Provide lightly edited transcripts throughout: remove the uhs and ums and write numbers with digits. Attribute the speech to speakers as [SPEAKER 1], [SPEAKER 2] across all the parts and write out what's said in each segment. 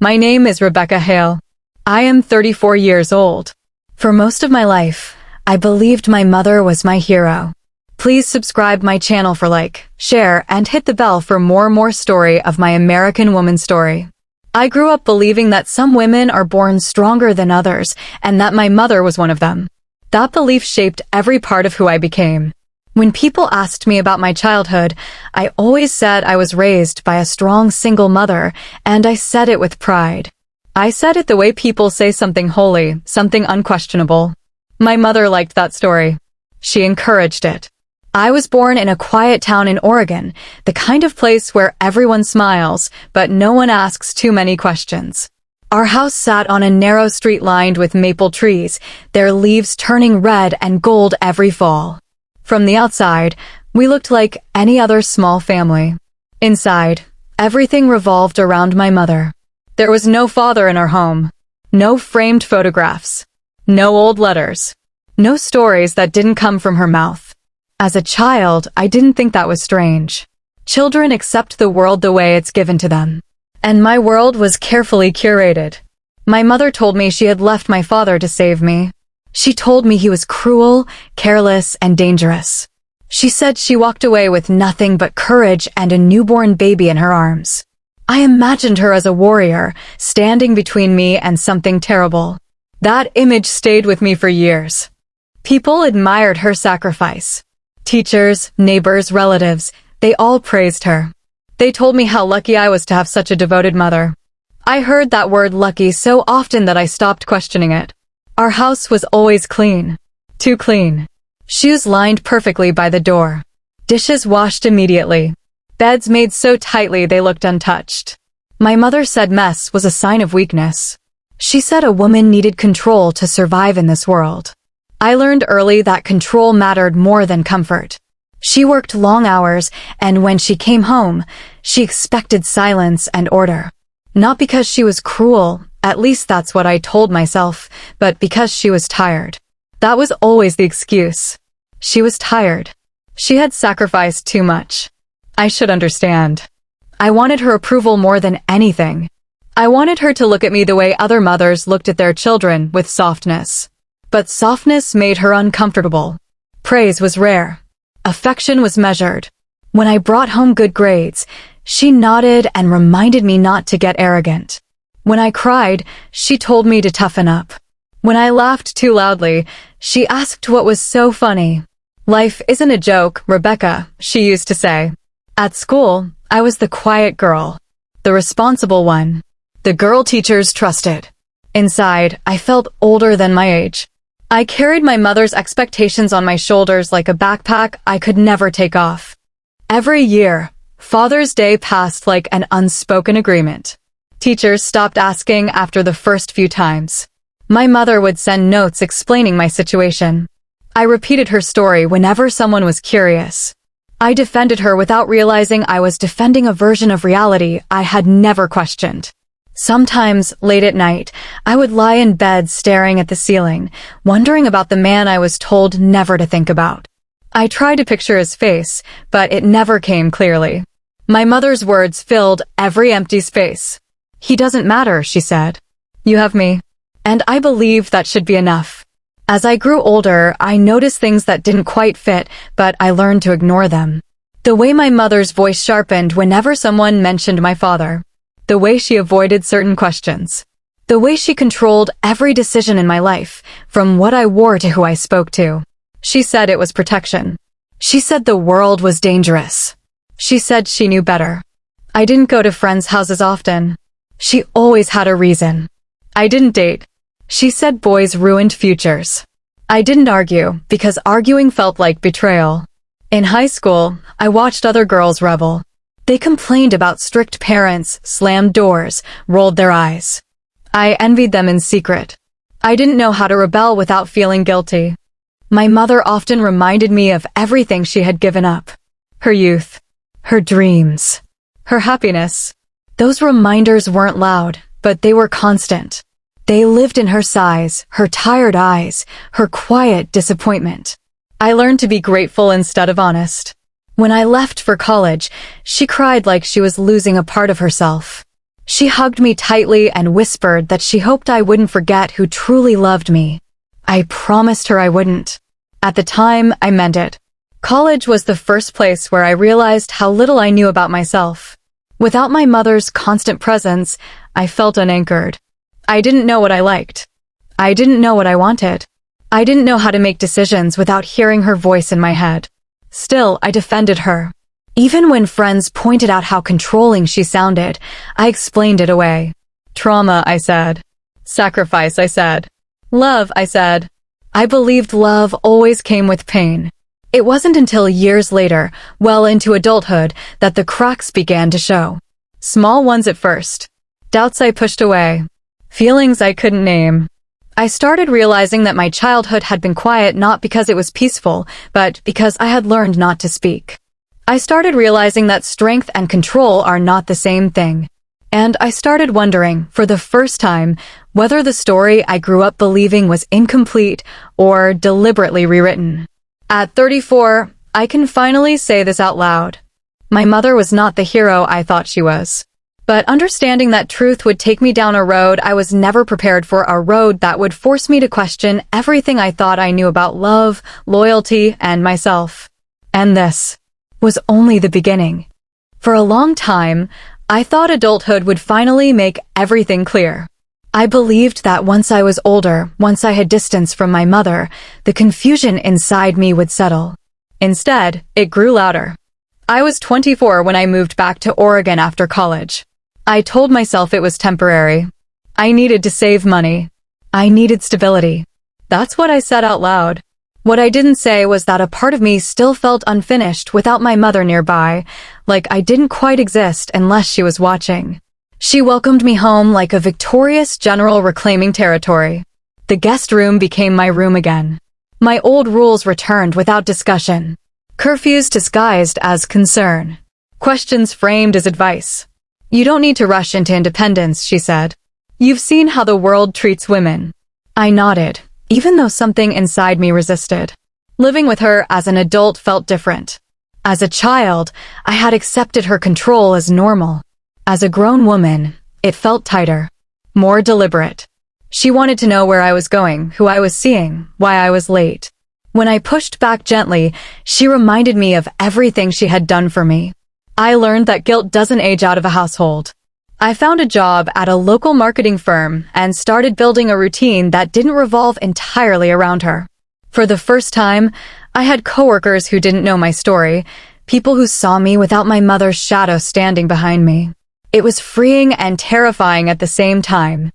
[SPEAKER 1] My name is Rebecca Hale. I am 34 years old. For most of my life, I believed my mother was my hero. Please subscribe my channel for like, share, and hit the bell for more story of my American woman story. I grew up believing that some women are born stronger than others, and that my mother was one of them. That belief shaped every part of who I became. When people asked me about my childhood, I always said I was raised by a strong single mother, and I said it with pride. I said it the way people say something holy, something unquestionable. My mother liked that story. She encouraged it. I was born in a quiet town in Oregon, the kind of place where everyone smiles, but no one asks too many questions. Our house sat on a narrow street lined with maple trees, their leaves turning red and gold every fall. From the outside, we looked like any other small family. Inside, everything revolved around my mother. There was no father in our home. No framed photographs. No old letters. No stories that didn't come from her mouth. As a child, I didn't think that was strange. Children accept the world the way it's given to them. And my world was carefully curated. My mother told me she had left my father to save me. She told me he was cruel, careless, and dangerous. She said she walked away with nothing but courage and a newborn baby in her arms. I imagined her as a warrior, standing between me and something terrible. That image stayed with me for years. People admired her sacrifice. Teachers, neighbors, relatives, they all praised her. They told me how lucky I was to have such a devoted mother. I heard that word lucky so often that I stopped questioning it. Our house was always clean. Too clean. Shoes lined perfectly by the door. Dishes washed immediately. Beds made so tightly they looked untouched. My mother said mess was a sign of weakness. She said a woman needed control to survive in this world. I learned early that control mattered more than comfort. She worked long hours, and when she came home, she expected silence and order. Not because she was cruel, at least that's what I told myself, but because she was tired. That was always the excuse. She was tired. She had sacrificed too much. I should understand. I wanted her approval more than anything. I wanted her to look at me the way other mothers looked at their children, with softness. But softness made her uncomfortable. Praise was rare. Affection was measured. When I brought home good grades, she nodded and reminded me not to get arrogant. When I cried, she told me to toughen up. When I laughed too loudly, she asked what was so funny. Life isn't a joke, Rebecca, she used to say. At school, I was the quiet girl. The responsible one. The girl teachers trusted. Inside, I felt older than my age. I carried my mother's expectations on my shoulders like a backpack I could never take off. Every year, Father's Day passed like an unspoken agreement. Teachers stopped asking after the first few times. My mother would send notes explaining my situation. I repeated her story whenever someone was curious. I defended her without realizing I was defending a version of reality I had never questioned. Sometimes, late at night, I would lie in bed staring at the ceiling, wondering about the man I was told never to think about. I tried to picture his face, but it never came clearly. My mother's words filled every empty space. He doesn't matter, she said. You have me. And I believed that should be enough. As I grew older, I noticed things that didn't quite fit, but I learned to ignore them. The way my mother's voice sharpened whenever someone mentioned my father. The way she avoided certain questions. The way she controlled every decision in my life, from what I wore to who I spoke to. She said it was protection. She said the world was dangerous. She said she knew better. I didn't go to friends' houses often. She always had a reason. I didn't date. She said boys ruined futures. I didn't argue, because arguing felt like betrayal. In high school, I watched other girls rebel. They complained about strict parents, slammed doors, rolled their eyes. I envied them in secret. I didn't know how to rebel without feeling guilty. My mother often reminded me of everything she had given up. Her youth. Her dreams. Her happiness. Those reminders weren't loud, but they were constant. They lived in her sighs, her tired eyes, her quiet disappointment. I learned to be grateful instead of honest. When I left for college, she cried like she was losing a part of herself. She hugged me tightly and whispered that she hoped I wouldn't forget who truly loved me. I promised her I wouldn't. At the time, I meant it. College was the first place where I realized how little I knew about myself. Without my mother's constant presence, I felt unanchored. I didn't know what I liked. I didn't know what I wanted. I didn't know how to make decisions without hearing her voice in my head. Still, I defended her. Even when friends pointed out how controlling she sounded, I explained it away. Trauma, I said. Sacrifice, I said. Love, I said. I believed love always came with pain. It wasn't until years later, well into adulthood, that the cracks began to show. Small ones at first. Doubts I pushed away. Feelings I couldn't name. I started realizing that my childhood had been quiet not because it was peaceful, but because I had learned not to speak. I started realizing that strength and control are not the same thing. And I started wondering, for the first time, whether the story I grew up believing was incomplete or deliberately rewritten. At 34, I can finally say this out loud. My mother was not the hero I thought she was. But understanding that truth would take me down a road I was never prepared for, a road that would force me to question everything I thought I knew about love, loyalty, and myself. And this was only the beginning. For a long time, I thought adulthood would finally make everything clear. I believed that once I was older, once I had distance from my mother, the confusion inside me would settle. Instead, it grew louder. I was 24 when I moved back to Oregon after college. I told myself it was temporary. I needed to save money. I needed stability. That's what I said out loud. What I didn't say was that a part of me still felt unfinished without my mother nearby, like I didn't quite exist unless she was watching. She welcomed me home like a victorious general reclaiming territory. The guest room became my room again. My old rules returned without discussion. Curfews disguised as concern. Questions framed as advice. You don't need to rush into independence, she said. You've seen how the world treats women. I nodded, even though something inside me resisted. Living with her as an adult felt different. As a child, I had accepted her control as normal. As a grown woman, it felt tighter, more deliberate. She wanted to know where I was going, who I was seeing, why I was late. When I pushed back gently, she reminded me of everything she had done for me. I learned that guilt doesn't age out of a household. I found a job at a local marketing firm and started building a routine that didn't revolve entirely around her. For the first time, I had coworkers who didn't know my story, people who saw me without my mother's shadow standing behind me. It was freeing and terrifying at the same time.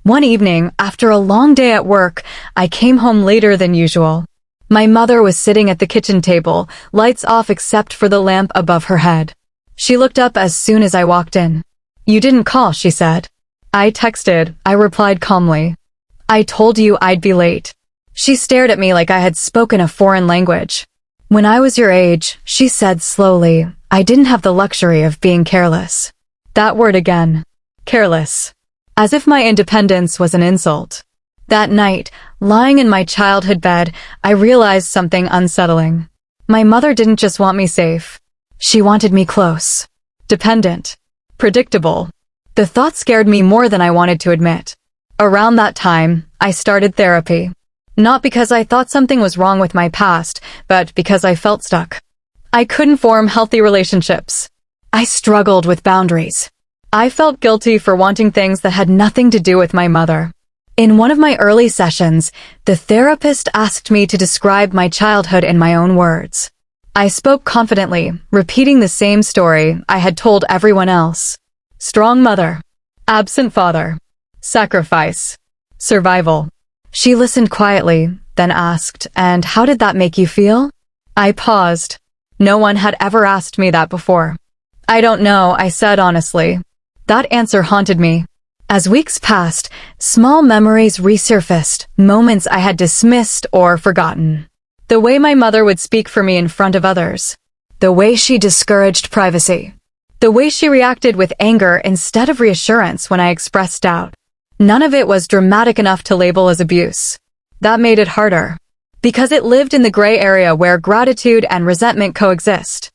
[SPEAKER 1] One evening, after a long day at work, I came home later than usual. My mother was sitting at the kitchen table, lights off except for the lamp above her head. She looked up as soon as I walked in. You didn't call, she said. I texted, I replied calmly. I told you I'd be late. She stared at me like I had spoken a foreign language. When I was your age, she said slowly, I didn't have the luxury of being careless. That word again. Careless. As if my independence was an insult. That night, lying in my childhood bed, I realized something unsettling. My mother didn't just want me safe. She wanted me close. Dependent. Predictable. The thought scared me more than I wanted to admit. Around that time, I started therapy. Not because I thought something was wrong with my past, but because I felt stuck. I couldn't form healthy relationships. I struggled with boundaries. I felt guilty for wanting things that had nothing to do with my mother. In one of my early sessions, the therapist asked me to describe my childhood in my own words. I spoke confidently, repeating the same story I had told everyone else. Strong mother. Absent father. Sacrifice. Survival. She listened quietly, then asked, and how did that make you feel? I paused. No one had ever asked me that before. I don't know, I said honestly. That answer haunted me. As weeks passed, small memories resurfaced, moments I had dismissed or forgotten. The way my mother would speak for me in front of others. The way she discouraged privacy. The way she reacted with anger instead of reassurance when I expressed doubt. None of it was dramatic enough to label as abuse. That made it harder. Because it lived in the gray area where gratitude and resentment coexist.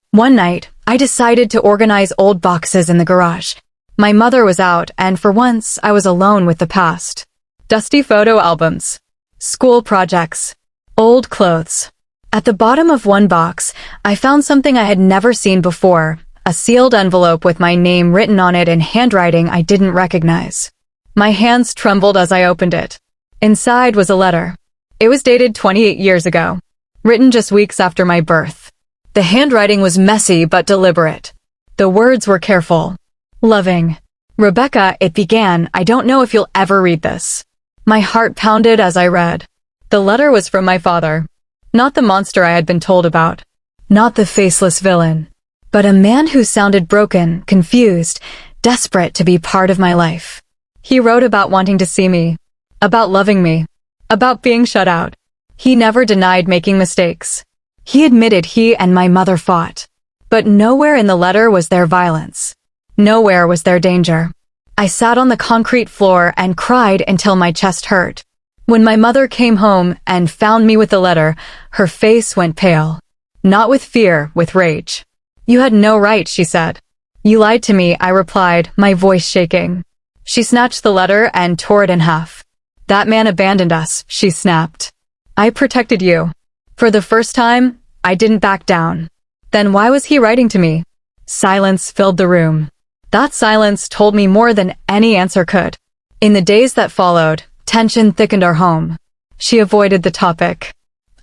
[SPEAKER 1] One night, I decided to organize old boxes in the garage. My mother was out, and for once, I was alone with the past. Dusty photo albums, school projects, old clothes. At the bottom of one box, I found something I had never seen before, a sealed envelope with my name written on it in handwriting I didn't recognize. My hands trembled as I opened it. Inside was a letter. It was dated 28 years ago, written just weeks after my birth. The handwriting was messy but deliberate. The words were careful. Loving. Rebecca, it began, I don't know if you'll ever read this. My heart pounded as I read. The letter was from my father. Not the monster I had been told about. Not the faceless villain. But a man who sounded broken, confused, desperate to be part of my life. He wrote about wanting to see me. About loving me. About being shut out. He never denied making mistakes. He admitted he and my mother fought. But nowhere in the letter was there violence. Nowhere was there danger. I sat on the concrete floor and cried until my chest hurt. When my mother came home and found me with the letter, her face went pale. Not with fear, with rage. You had no right, she said. You lied to me, I replied, my voice shaking. She snatched the letter and tore it in half. That man abandoned us, she snapped. I protected you. For the first time, I didn't back down. Then why was he writing to me? Silence filled the room. That silence told me more than any answer could. In the days that followed, tension thickened our home. She avoided the topic.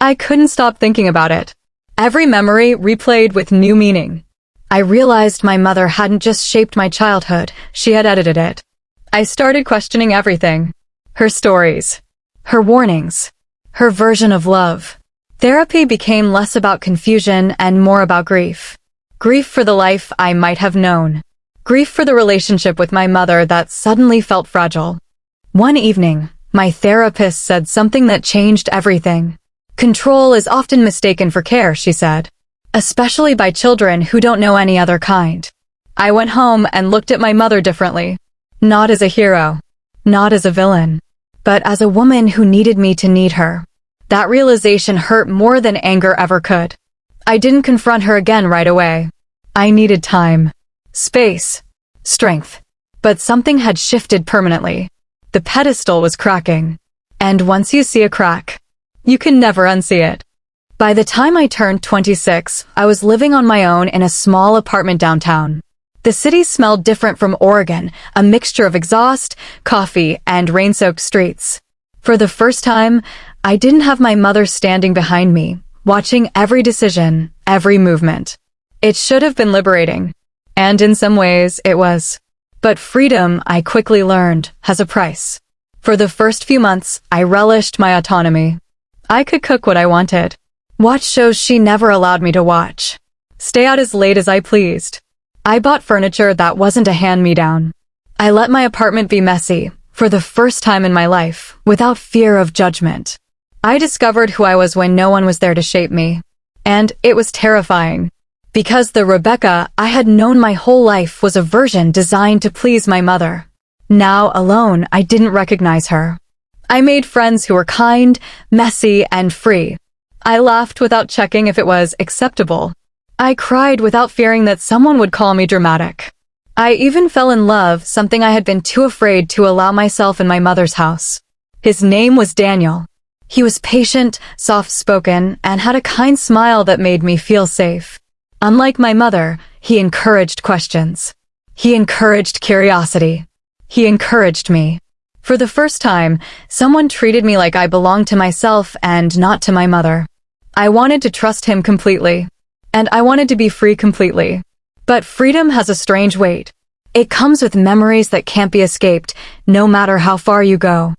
[SPEAKER 1] I couldn't stop thinking about it. Every memory replayed with new meaning. I realized my mother hadn't just shaped my childhood, she had edited it. I started questioning everything. Her stories. Her warnings. Her version of love. Therapy became less about confusion and more about grief. Grief for the life I might have known. Grief for the relationship with my mother that suddenly felt fragile. One evening, my therapist said something that changed everything. Control is often mistaken for care, she said. Especially by children who don't know any other kind. I went home and looked at my mother differently. Not as a hero. Not as a villain. But as a woman who needed me to need her. That realization hurt more than anger ever could. I didn't confront her again right away. I needed time. Space. Strength. But something had shifted permanently. The pedestal was cracking. And once you see a crack, you can never unsee it. By the time I turned 26, I was living on my own in a small apartment downtown. The city smelled different from Oregon, a mixture of exhaust, coffee, and rain-soaked streets. For the first time, I didn't have my mother standing behind me, watching every decision, every movement. It should have been liberating. And in some ways, it was. But freedom, I quickly learned, has a price. For the first few months, I relished my autonomy. I could cook what I wanted. Watch shows she never allowed me to watch. Stay out as late as I pleased. I bought furniture that wasn't a hand-me-down. I let my apartment be messy, for the first time in my life, without fear of judgment. I discovered who I was when no one was there to shape me. And it was terrifying. Because the Rebecca I had known my whole life was a version designed to please my mother. Now, alone, I didn't recognize her. I made friends who were kind, messy, and free. I laughed without checking if it was acceptable. I cried without fearing that someone would call me dramatic. I even fell in love, something I had been too afraid to allow myself in my mother's house. His name was Daniel. He was patient, soft-spoken, and had a kind smile that made me feel safe. Unlike my mother, he encouraged questions. He encouraged curiosity. He encouraged me. For the first time, someone treated me like I belonged to myself and not to my mother. I wanted to trust him completely. And I wanted to be free completely. But freedom has a strange weight. It comes with memories that can't be escaped, no matter how far you go.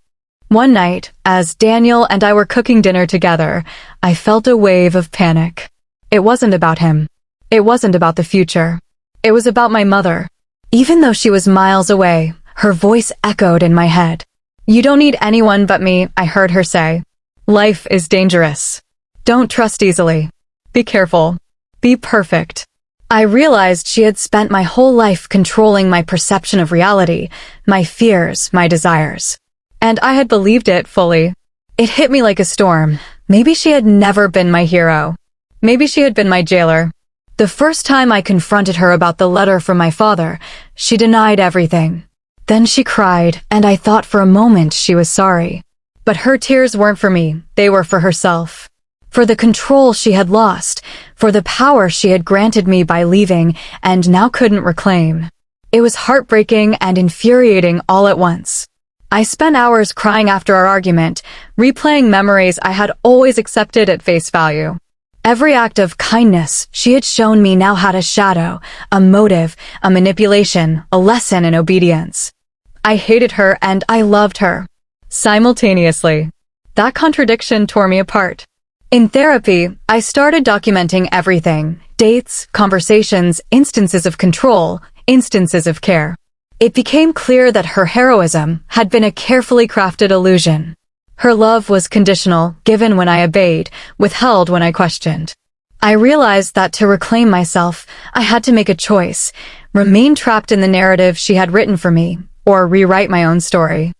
[SPEAKER 1] One night, as Daniel and I were cooking dinner together, I felt a wave of panic. It wasn't about him. It wasn't about the future. It was about my mother. Even though she was miles away, her voice echoed in my head. You don't need anyone but me, I heard her say. Life is dangerous. Don't trust easily. Be careful. Be perfect. I realized she had spent my whole life controlling my perception of reality, my fears, my desires. And I had believed it fully. It hit me like a storm. Maybe she had never been my hero. Maybe she had been my jailer. The first time I confronted her about the letter from my father, she denied everything. Then she cried, and I thought for a moment she was sorry. But her tears weren't for me, they were for herself. For the control she had lost, for the power she had granted me by leaving and now couldn't reclaim. It was heartbreaking and infuriating all at once. I spent hours crying after our argument, replaying memories I had always accepted at face value. Every act of kindness she had shown me now had a shadow, a motive, a manipulation, a lesson in obedience. I hated her and I loved her. Simultaneously. That contradiction tore me apart. In therapy, I started documenting everything: dates, conversations, instances of control, instances of care. It became clear that her heroism had been a carefully crafted illusion. Her love was conditional, given when I obeyed, withheld when I questioned. I realized that to reclaim myself, I had to make a choice: remain trapped in the narrative she had written for me, or rewrite my own story.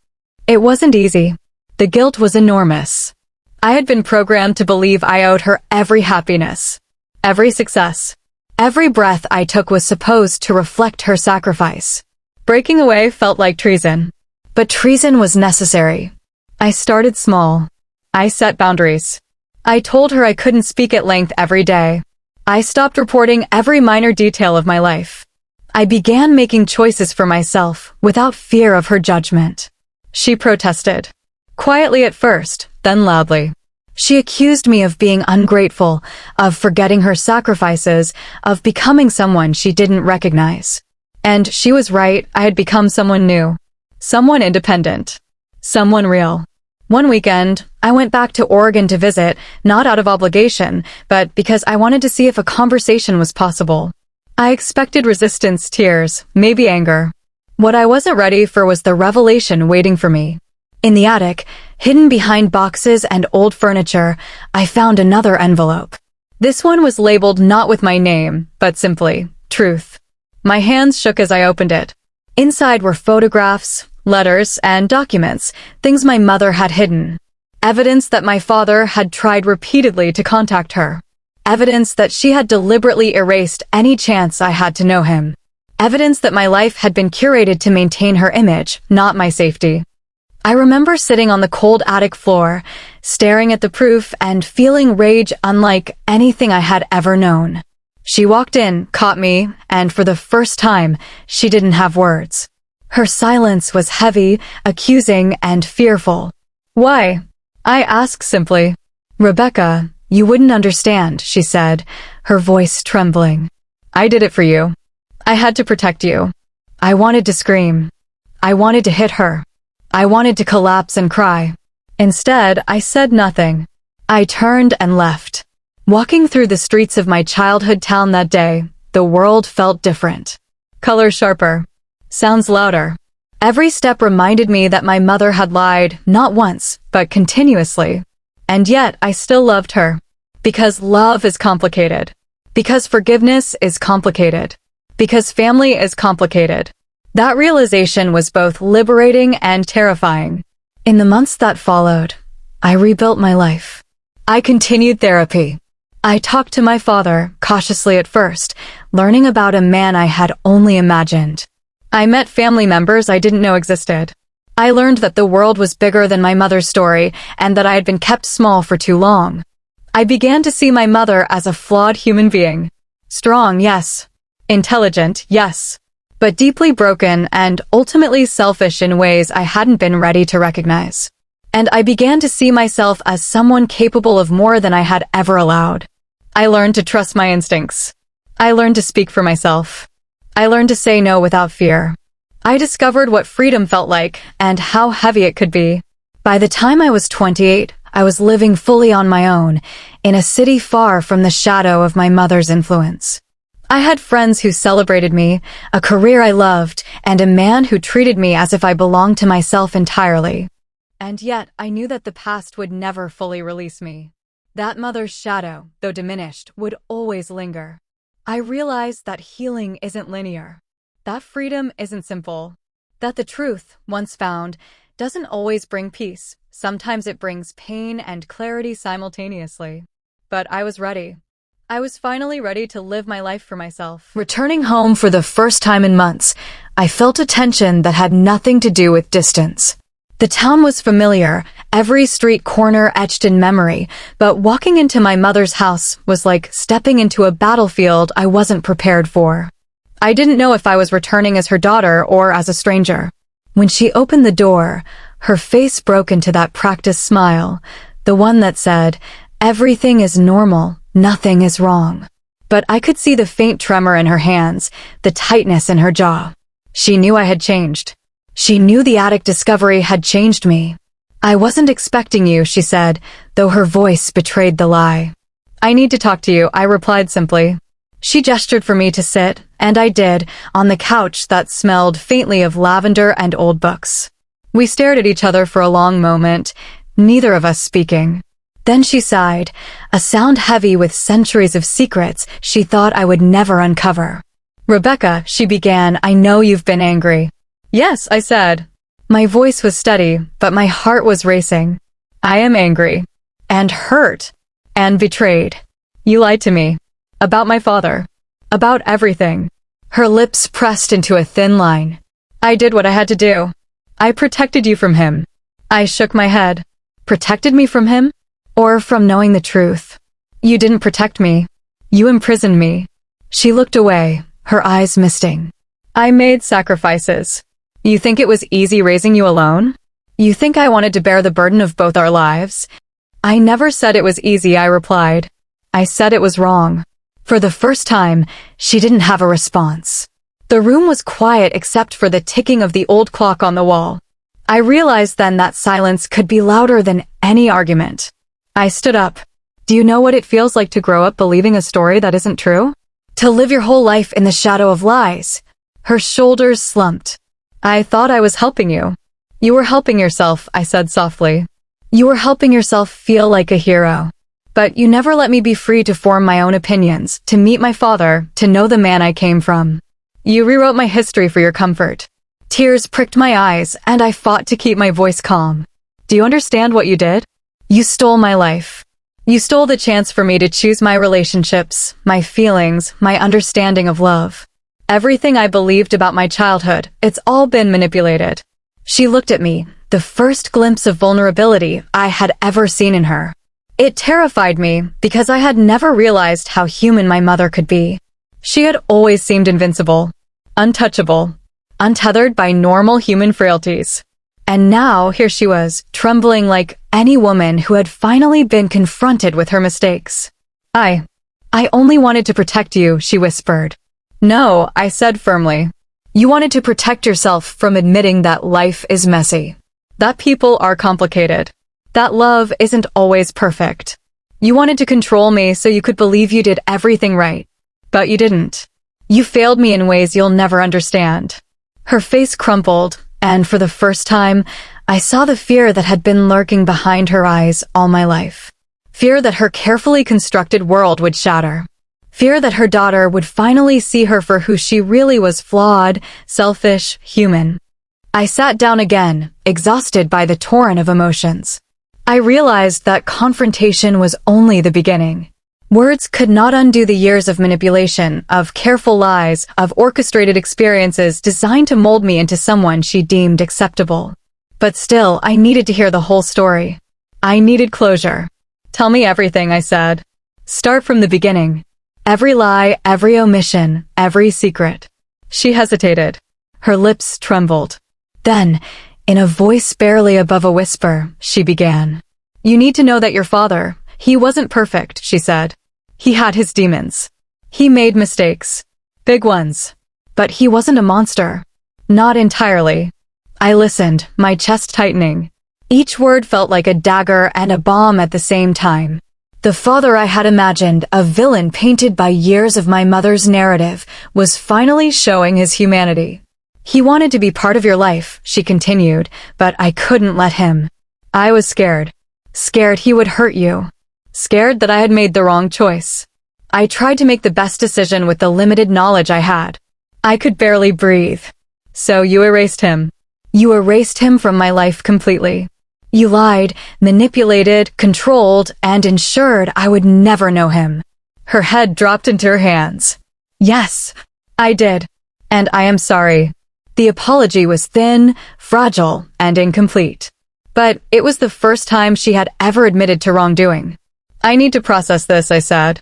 [SPEAKER 1] It wasn't easy. The guilt was enormous. I had been programmed to believe I owed her every happiness, every success. Every breath I took was supposed to reflect her sacrifice. Breaking away felt like treason. But treason was necessary. I started small. I set boundaries. I told her I couldn't speak at length every day. I stopped reporting every minor detail of my life. I began making choices for myself without fear of her judgment. She protested. Quietly at first, then loudly. She accused me of being ungrateful, of forgetting her sacrifices, of becoming someone she didn't recognize. And she was right, I had become someone new. Someone independent. Someone real. One weekend, I went back to Oregon to visit, not out of obligation, but because I wanted to see if a conversation was possible. I expected resistance, tears, maybe anger. What I wasn't ready for was the revelation waiting for me. In the attic, hidden behind boxes and old furniture, I found another envelope. This one was labeled not with my name, but simply, Truth. My hands shook as I opened it. Inside were photographs, letters, and documents, things my mother had hidden. Evidence that my father had tried repeatedly to contact her. Evidence that she had deliberately erased any chance I had to know him. Evidence that my life had been curated to maintain her image, not my safety. I remember sitting on the cold attic floor, staring at the proof and feeling rage unlike anything I had ever known. She walked in, caught me, and for the first time, she didn't have words. Her silence was heavy, accusing, and fearful. Why? I asked simply. Rebecca, you wouldn't understand, she said, her voice trembling. I did it for you. I had to protect you. I wanted to scream. I wanted to hit her. I wanted to collapse and cry. Instead, I said nothing. I turned and left. Walking through the streets of my childhood town that day, the world felt different. Colors sharper. Sounds louder. Every step reminded me that my mother had lied, not once, but continuously. And yet, I still loved her. Because love is complicated. Because forgiveness is complicated. Because family is complicated. That realization was both liberating and terrifying. In the months that followed, I rebuilt my life. I continued therapy. I talked to my father, cautiously at first, learning about a man I had only imagined. I met family members I didn't know existed. I learned that the world was bigger than my mother's story and that I had been kept small for too long. I began to see my mother as a flawed human being. Strong, yes. Intelligent, yes. But deeply broken and ultimately selfish in ways I hadn't been ready to recognize. And I began to see myself as someone capable of more than I had ever allowed. I learned to trust my instincts. I learned to speak for myself. I learned to say no without fear. I discovered what freedom felt like and how heavy it could be. By the time I was 28, I was living fully on my own, in a city far from the shadow of my mother's influence. I had friends who celebrated me, a career I loved, and a man who treated me as if I belonged to myself entirely. And yet, I knew that the past would never fully release me. That mother's shadow, though diminished, would always linger. I realized that healing isn't linear. That freedom isn't simple. That the truth, once found, doesn't always bring peace. Sometimes it brings pain and clarity simultaneously. But I was ready. I was finally ready to live my life for myself. Returning home for the first time in months, I felt a tension that had nothing to do with distance. The town was familiar, every street corner etched in memory, but walking into my mother's house was like stepping into a battlefield I wasn't prepared for. I didn't know if I was returning as her daughter or as a stranger. When she opened the door, her face broke into that practiced smile, the one that said, "Everything is normal, nothing is wrong." But I could see the faint tremor in her hands, the tightness in her jaw. She knew I had changed. She knew the attic discovery had changed me. "I wasn't expecting you," she said, though her voice betrayed the lie. "I need to talk to you," I replied simply. She gestured for me to sit, and I did, on the couch that smelled faintly of lavender and old books. We stared at each other for a long moment, neither of us speaking. Then she sighed, a sound heavy with centuries of secrets she thought I would never uncover. "Rebecca," she began, "I know you've been angry." "Yes," I said. My voice was steady, but my heart was racing. "I am angry. And hurt. And betrayed. You lied to me. About my father. About everything." Her lips pressed into a thin line. "I did what I had to do. I protected you from him." I shook my head. Protected me from him? Or from knowing the truth? "You didn't protect me. You imprisoned me." She looked away, her eyes misting. "I made sacrifices. You think it was easy raising you alone? You think I wanted to bear the burden of both our lives?" "I never said it was easy," I replied. "I said it was wrong." For the first time, she didn't have a response. The room was quiet except for the ticking of the old clock on the wall. I realized then that silence could be louder than any argument. I stood up. "Do you know what it feels like to grow up believing a story that isn't true? To live your whole life in the shadow of lies?" Her shoulders slumped. "I thought I was helping you." "You were helping yourself," I said softly. "You were helping yourself feel like a hero. But you never let me be free to form my own opinions, to meet my father, to know the man I came from. You rewrote my history for your comfort." Tears pricked my eyes, and I fought to keep my voice calm. "Do you understand what you did? You stole my life. You stole the chance for me to choose my relationships, my feelings, my understanding of love. Everything I believed about my childhood, it's all been manipulated." She looked at me, the first glimpse of vulnerability I had ever seen in her. It terrified me because I had never realized how human my mother could be. She had always seemed invincible, untouchable, untethered by normal human frailties. And now here she was, trembling like any woman who had finally been confronted with her mistakes. I only wanted to protect you," she whispered. "No," I said firmly. "You wanted to protect yourself from admitting that life is messy. That people are complicated. That love isn't always perfect. You wanted to control me so you could believe you did everything right. But you didn't. You failed me in ways you'll never understand." Her face crumpled, and for the first time, I saw the fear that had been lurking behind her eyes all my life. Fear that her carefully constructed world would shatter. Fear that her daughter would finally see her for who she really was: flawed, selfish, human. I sat down again, exhausted by the torrent of emotions. I realized that confrontation was only the beginning. Words could not undo the years of manipulation, of careful lies, of orchestrated experiences designed to mold me into someone she deemed acceptable. But still, I needed to hear the whole story. I needed closure. "Tell me everything," I said. "Start from the beginning. Every lie, every omission, every secret." She hesitated. Her lips trembled. Then, in a voice barely above a whisper, she began. "You need to know that your father, he wasn't perfect," she said. "He had his demons. He made mistakes. Big ones. But he wasn't a monster. Not entirely." I listened, my chest tightening. Each word felt like a dagger and a bomb at the same time. The father I had imagined, a villain painted by years of my mother's narrative, was finally showing his humanity. "He wanted to be part of your life," she continued, "but I couldn't let him. I was scared. Scared he would hurt you. Scared that I had made the wrong choice. I tried to make the best decision with the limited knowledge I had. I could barely breathe. So you erased him. You erased him from my life completely. You lied, manipulated, controlled, and ensured I would never know him." Her head dropped into her hands. Yes, I did. And I am sorry. The apology was thin, fragile, and incomplete. But it was the first time she had ever admitted to wrongdoing. I need to process this, I said.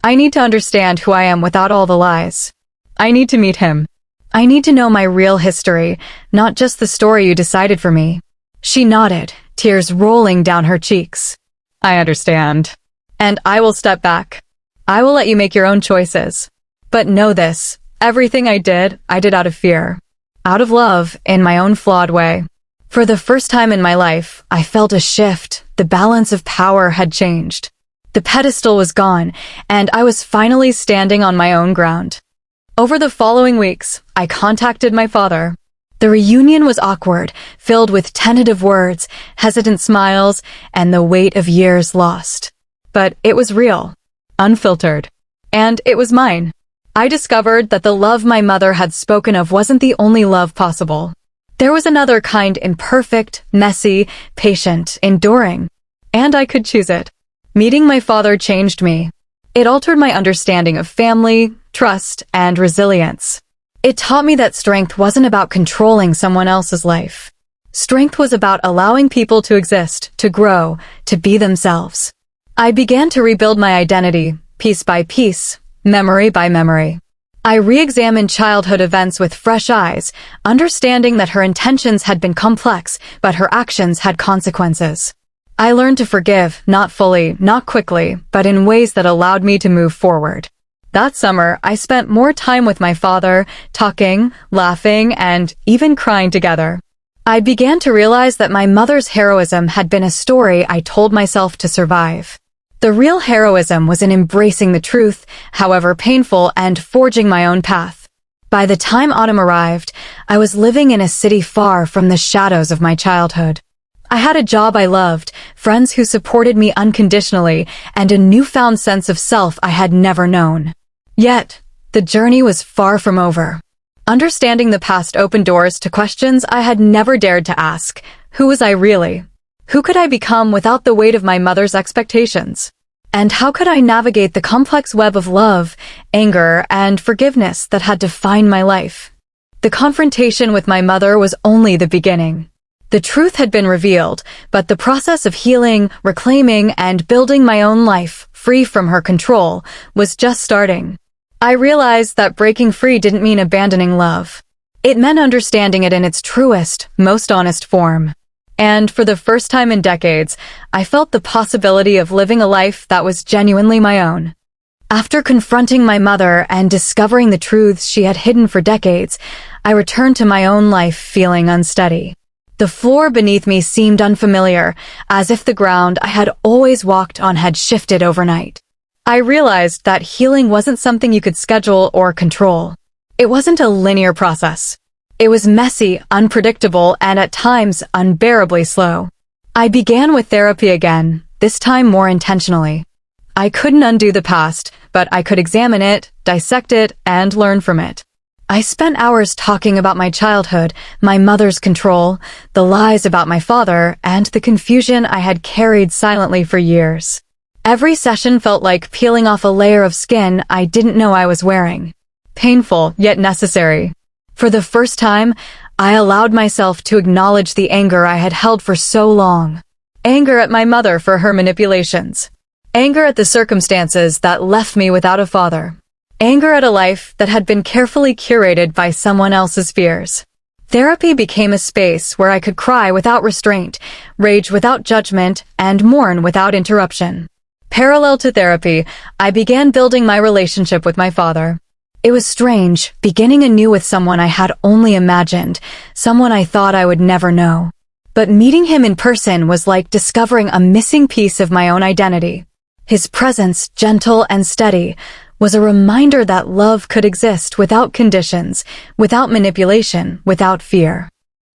[SPEAKER 1] I need to understand who I am without all the lies. I need to meet him. I need to know my real history, not just the story you decided for me. She nodded, tears rolling down her cheeks. I understand. And I will step back. I will let you make your own choices. But know this, everything I did out of fear. Out of love, in my own flawed way. For the first time in my life, I felt a shift. The balance of power had changed. The pedestal was gone, and I was finally standing on my own ground. Over the following weeks, I contacted my father. The reunion was awkward, filled with tentative words, hesitant smiles, and the weight of years lost. But it was real, unfiltered, and it was mine. I discovered that the love my mother had spoken of wasn't the only love possible. There was another kind, imperfect, messy, patient, enduring, and I could choose it. Meeting my father changed me. It altered my understanding of family, trust, and resilience. It taught me that strength wasn't about controlling someone else's life. Strength was about allowing people to exist, to grow, to be themselves. I began to rebuild my identity, piece by piece, memory by memory. I re-examined childhood events with fresh eyes, understanding that her intentions had been complex, but her actions had consequences. I learned to forgive, not fully, not quickly, but in ways that allowed me to move forward. That summer, I spent more time with my father, talking, laughing, and even crying together. I began to realize that my mother's heroism had been a story I told myself to survive. The real heroism was in embracing the truth, however painful, and forging my own path. By the time autumn arrived, I was living in a city far from the shadows of my childhood. I had a job I loved, friends who supported me unconditionally, and a newfound sense of self I had never known. Yet, the journey was far from over. Understanding the past opened doors to questions I had never dared to ask. Who was I really? Who could I become without the weight of my mother's expectations? And how could I navigate the complex web of love, anger, and forgiveness that had defined my life? The confrontation with my mother was only the beginning. The truth had been revealed, but the process of healing, reclaiming, and building my own life, free from her control, was just starting. I realized that breaking free didn't mean abandoning love. It meant understanding it in its truest, most honest form. And for the first time in decades, I felt the possibility of living a life that was genuinely my own. After confronting my mother and discovering the truths she had hidden for decades, I returned to my own life feeling unsteady. The floor beneath me seemed unfamiliar, as if the ground I had always walked on had shifted overnight. I realized that healing wasn't something you could schedule or control. It wasn't a linear process. It was messy, unpredictable, and at times unbearably slow. I began with therapy again, this time more intentionally. I couldn't undo the past, but I could examine it, dissect it, and learn from it. I spent hours talking about my childhood, my mother's control, the lies about my father, and the confusion I had carried silently for years. Every session felt like peeling off a layer of skin I didn't know I was wearing. Painful, yet necessary. For the first time, I allowed myself to acknowledge the anger I had held for so long. Anger at my mother for her manipulations. Anger at the circumstances that left me without a father. Anger at a life that had been carefully curated by someone else's fears. Therapy became a space where I could cry without restraint, rage without judgment, and mourn without interruption. Parallel to therapy, I began building my relationship with my father. It was strange, beginning anew with someone I had only imagined, someone I thought I would never know. But meeting him in person was like discovering a missing piece of my own identity. His presence, gentle and steady, was a reminder that love could exist without conditions, without manipulation, without fear.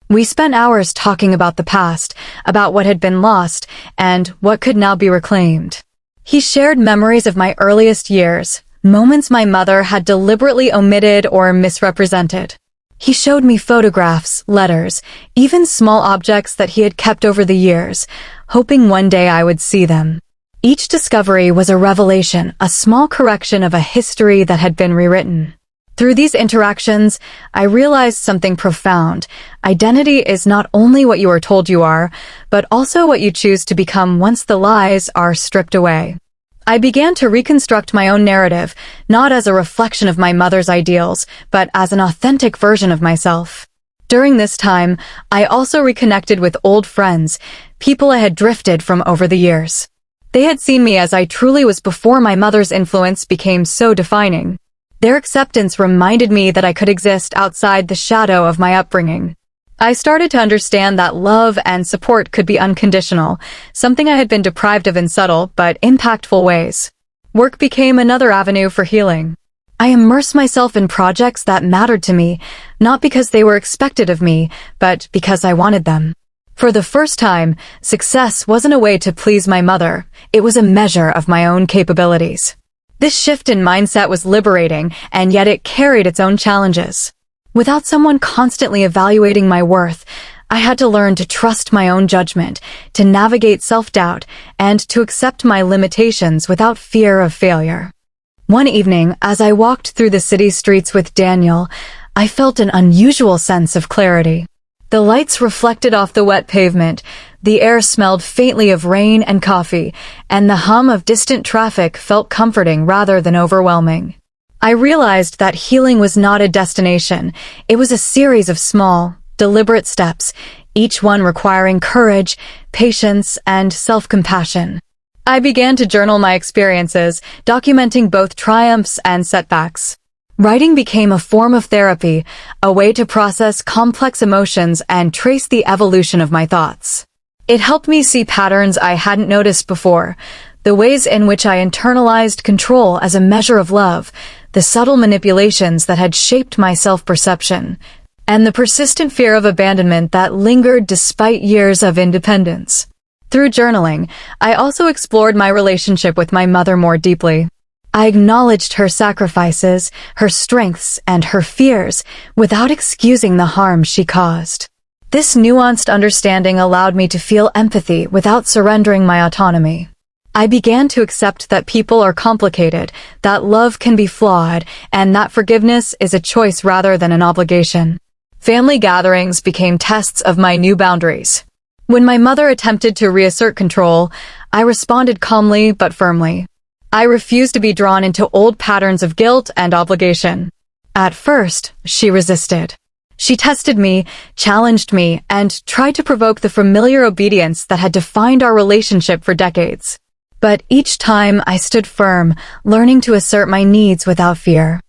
[SPEAKER 1] We spent hours talking about the past, about what had been lost, and what could now be reclaimed. He shared memories of my earliest years, moments my mother had deliberately omitted or misrepresented. He showed me photographs, letters, even small objects that he had kept over the years, hoping one day I would see them. Each discovery was a revelation, a small correction of a history that had been rewritten. Through these interactions, I realized something profound. Identity is not only what you are told you are, but also what you choose to become once the lies are stripped away. I began to reconstruct my own narrative, not as a reflection of my mother's ideals, but as an authentic version of myself. During this time, I also reconnected with old friends, people I had drifted from over the years. They had seen me as I truly was before my mother's influence became so defining. Their acceptance reminded me that I could exist outside the shadow of my upbringing. I started to understand that love and support could be unconditional, something I had been deprived of in subtle but impactful ways. Work became another avenue for healing. I immersed myself in projects that mattered to me, not because they were expected of me, but because I wanted them. For the first time, success wasn't a way to please my mother, it was a measure of my own capabilities. This shift in mindset was liberating, and yet it carried its own challenges. Without someone constantly evaluating my worth, I had to learn to trust my own judgment, to navigate self-doubt, and to accept my limitations without fear of failure. One evening, as I walked through the city streets with Daniel, I felt an unusual sense of clarity. The lights reflected off the wet pavement, the air smelled faintly of rain and coffee, and the hum of distant traffic felt comforting rather than overwhelming. I realized that healing was not a destination, it was a series of small, deliberate steps, each one requiring courage, patience, and self-compassion. I began to journal my experiences, documenting both triumphs and setbacks. Writing became a form of therapy, a way to process complex emotions and trace the evolution of my thoughts. It helped me see patterns I hadn't noticed before, the ways in which I internalized control as a measure of love, the subtle manipulations that had shaped my self-perception, and the persistent fear of abandonment that lingered despite years of independence. Through journaling, I also explored my relationship with my mother more deeply. I acknowledged her sacrifices, her strengths, and her fears without excusing the harm she caused. This nuanced understanding allowed me to feel empathy without surrendering my autonomy. I began to accept that people are complicated, that love can be flawed, and that forgiveness is a choice rather than an obligation. Family gatherings became tests of my new boundaries. When my mother attempted to reassert control, I responded calmly but firmly. I refused to be drawn into old patterns of guilt and obligation. At first, she resisted. She tested me, challenged me, and tried to provoke the familiar obedience that had defined our relationship for decades. But each time I stood firm, learning to assert my needs without fear.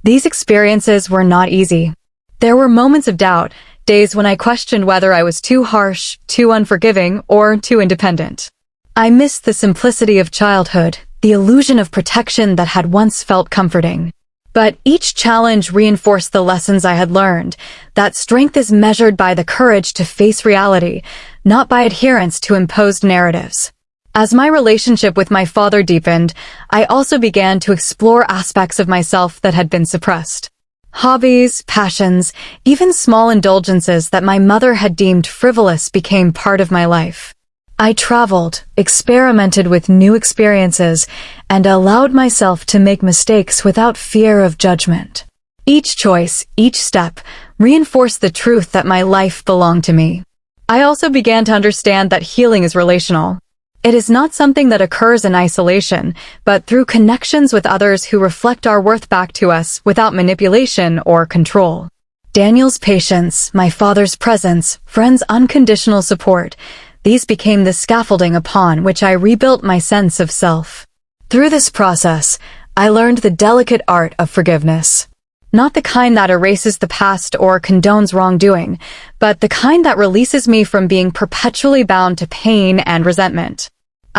[SPEAKER 1] These experiences were not easy. There were moments of doubt, days when I questioned whether I was too harsh, too unforgiving, or too independent. I missed the simplicity of childhood, the illusion of protection that had once felt comforting. But each challenge reinforced the lessons I had learned, that strength is measured by the courage to face reality, not by adherence to imposed narratives. As my relationship with my father deepened, I also began to explore aspects of myself that had been suppressed. Hobbies, passions, even small indulgences that my mother had deemed frivolous became part of my life. I traveled, experimented with new experiences, and allowed myself to make mistakes without fear of judgment. Each choice, each step, reinforced the truth that my life belonged to me. I also began to understand that healing is relational. It is not something that occurs in isolation, but through connections with others who reflect our worth back to us without manipulation or control. Daniel's patience, my father's presence, friends' unconditional support, these became the scaffolding upon which I rebuilt my sense of self. Through this process, I learned the delicate art of forgiveness. Not the kind that erases the past or condones wrongdoing, but the kind that releases me from being perpetually bound to pain and resentment.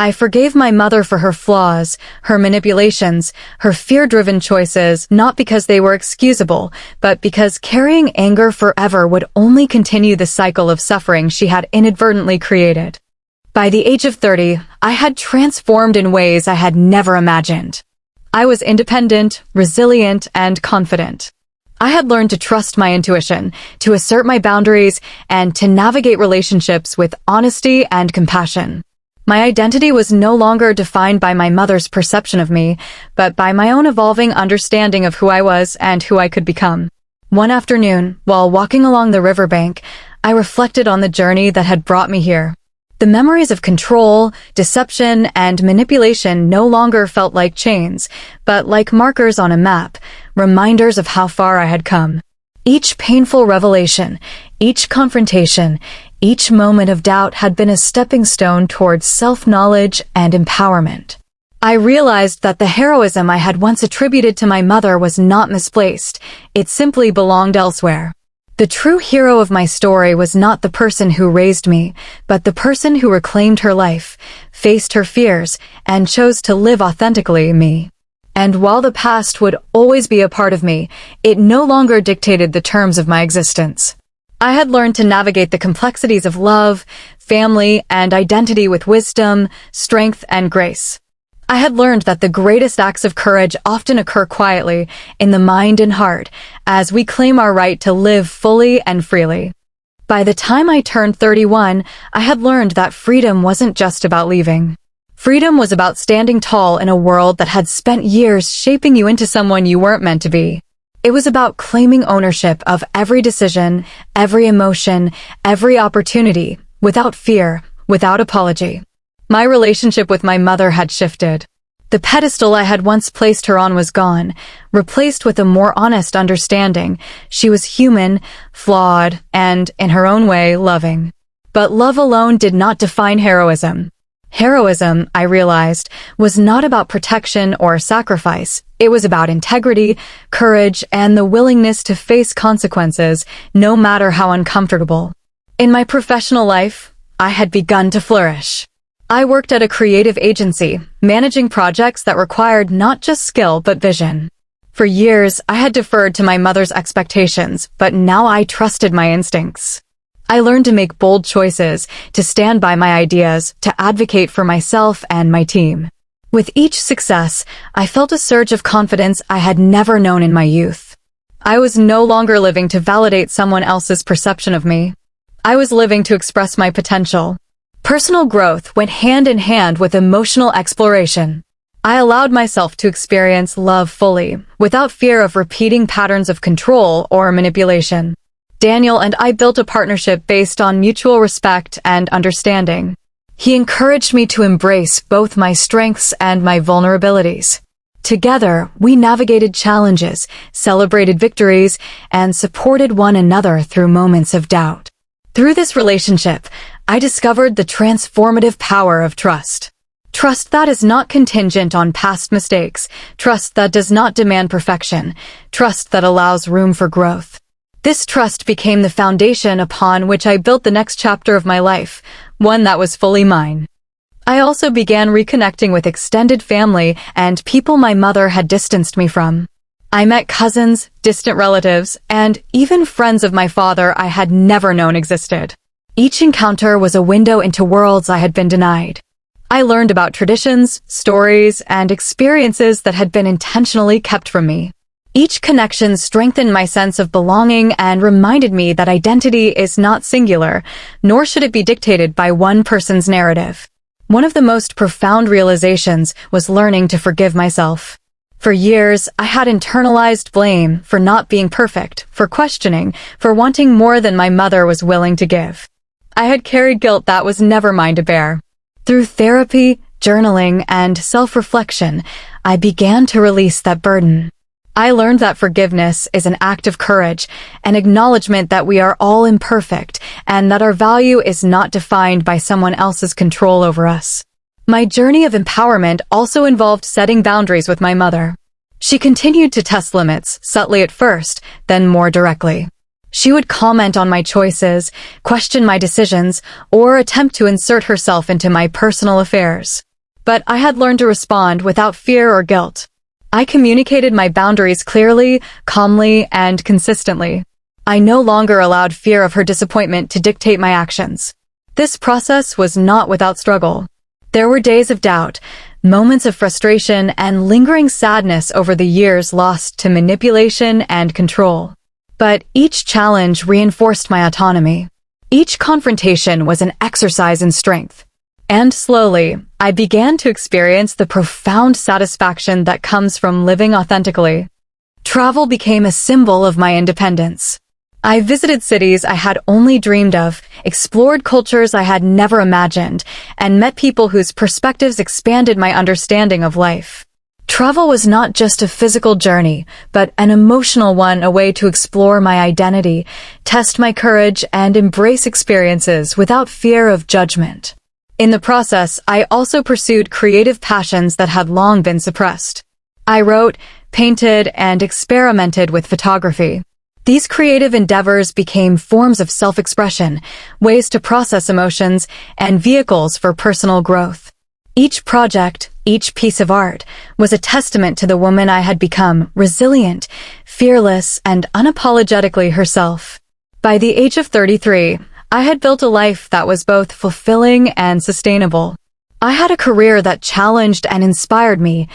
[SPEAKER 1] I forgave my mother for her flaws, her manipulations, her fear-driven choices, not because they were excusable, but because carrying anger forever would only continue the cycle of suffering she had inadvertently created. By the age of 30, I had transformed in ways I had never imagined. I was independent, resilient, and confident. I had learned to trust my intuition, to assert my boundaries, and to navigate relationships with honesty and compassion. My identity was no longer defined by my mother's perception of me, but by my own evolving understanding of who I was and who I could become. One afternoon, while walking along the riverbank, I reflected on the journey that had brought me here. The memories of control, deception, and manipulation no longer felt like chains, but like markers on a map, reminders of how far I had come. Each painful revelation, each confrontation, each moment of doubt had been a stepping stone towards self-knowledge and empowerment. I realized that the heroism I had once attributed to my mother was not misplaced, it simply belonged elsewhere. The true hero of my story was not the person who raised me, but the person who reclaimed her life, faced her fears, and chose to live authentically me. And while the past would always be a part of me, it no longer dictated the terms of my existence. I had learned to navigate the complexities of love, family, and identity with wisdom, strength, and grace. I had learned that the greatest acts of courage often occur quietly, in the mind and heart, as we claim our right to live fully and freely. By the time I turned 31, I had learned that freedom wasn't just about leaving. Freedom was about standing tall in a world that had spent years shaping you into someone you weren't meant to be. It was about claiming ownership of every decision, every emotion, every opportunity, without fear, without apology. My relationship with my mother had shifted. The pedestal I had once placed her on was gone, replaced with a more honest understanding. She was human, flawed, and, in her own way, loving. But love alone did not define heroism. Heroism, I realized, was not about protection or sacrifice. It was about integrity, courage, and the willingness to face consequences, no matter how uncomfortable. In my professional life, I had begun to flourish. I worked at a creative agency, managing projects that required not just skill but vision. For years, I had deferred to my mother's expectations, but now I trusted my instincts. I learned to make bold choices, to stand by my ideas, to advocate for myself and my team. With each success, I felt a surge of confidence I had never known in my youth. I was no longer living to validate someone else's perception of me. I was living to express my potential. Personal growth went hand in hand with emotional exploration. I allowed myself to experience love fully, without fear of repeating patterns of control or manipulation. Daniel and I built a partnership based on mutual respect and understanding. He encouraged me to embrace both my strengths and my vulnerabilities. Together, we navigated challenges, celebrated victories, and supported one another through moments of doubt. Through this relationship, I discovered the transformative power of trust. Trust that is not contingent on past mistakes, trust that does not demand perfection, trust that allows room for growth. This trust became the foundation upon which I built the next chapter of my life, one that was fully mine. I also began reconnecting with extended family and people my mother had distanced me from. I met cousins, distant relatives, and even friends of my father I had never known existed. Each encounter was a window into worlds I had been denied. I learned about traditions, stories, and experiences that had been intentionally kept from me. Each connection strengthened my sense of belonging and reminded me that identity is not singular, nor should it be dictated by one person's narrative. One of the most profound realizations was learning to forgive myself. For years, I had internalized blame for not being perfect, for questioning, for wanting more than my mother was willing to give. I had carried guilt that was never mine to bear. Through therapy, journaling, and self-reflection, I began to release that burden. I learned that forgiveness is an act of courage, an acknowledgement that we are all imperfect, and that our value is not defined by someone else's control over us. My journey of empowerment also involved setting boundaries with my mother. She continued to test limits, subtly at first, then more directly. She would comment on my choices, question my decisions, or attempt to insert herself into my personal affairs. But I had learned to respond without fear or guilt. I communicated my boundaries clearly, calmly, and consistently. I no longer allowed fear of her disappointment to dictate my actions. This process was not without struggle. There were days of doubt, moments of frustration, and lingering sadness over the years lost to manipulation and control. But each challenge reinforced my autonomy. Each confrontation was an exercise in strength. And slowly, I began to experience the profound satisfaction that comes from living authentically. Travel became a symbol of my independence. I visited cities I had only dreamed of, explored cultures I had never imagined, and met people whose perspectives expanded my understanding of life. Travel was not just a physical journey, but an emotional one, a way to explore my identity, test my courage, and embrace experiences without fear of judgment. In the process, I also pursued creative passions that had long been suppressed. I wrote, painted, and experimented with photography. These creative endeavors became forms of self-expression, ways to process emotions, and vehicles for personal growth. Each project, each piece of art, was a testament to the woman I had become, resilient, fearless, and unapologetically herself. By the age of 33, I had built a life that was both fulfilling and sustainable. I had a career that challenged and inspired me,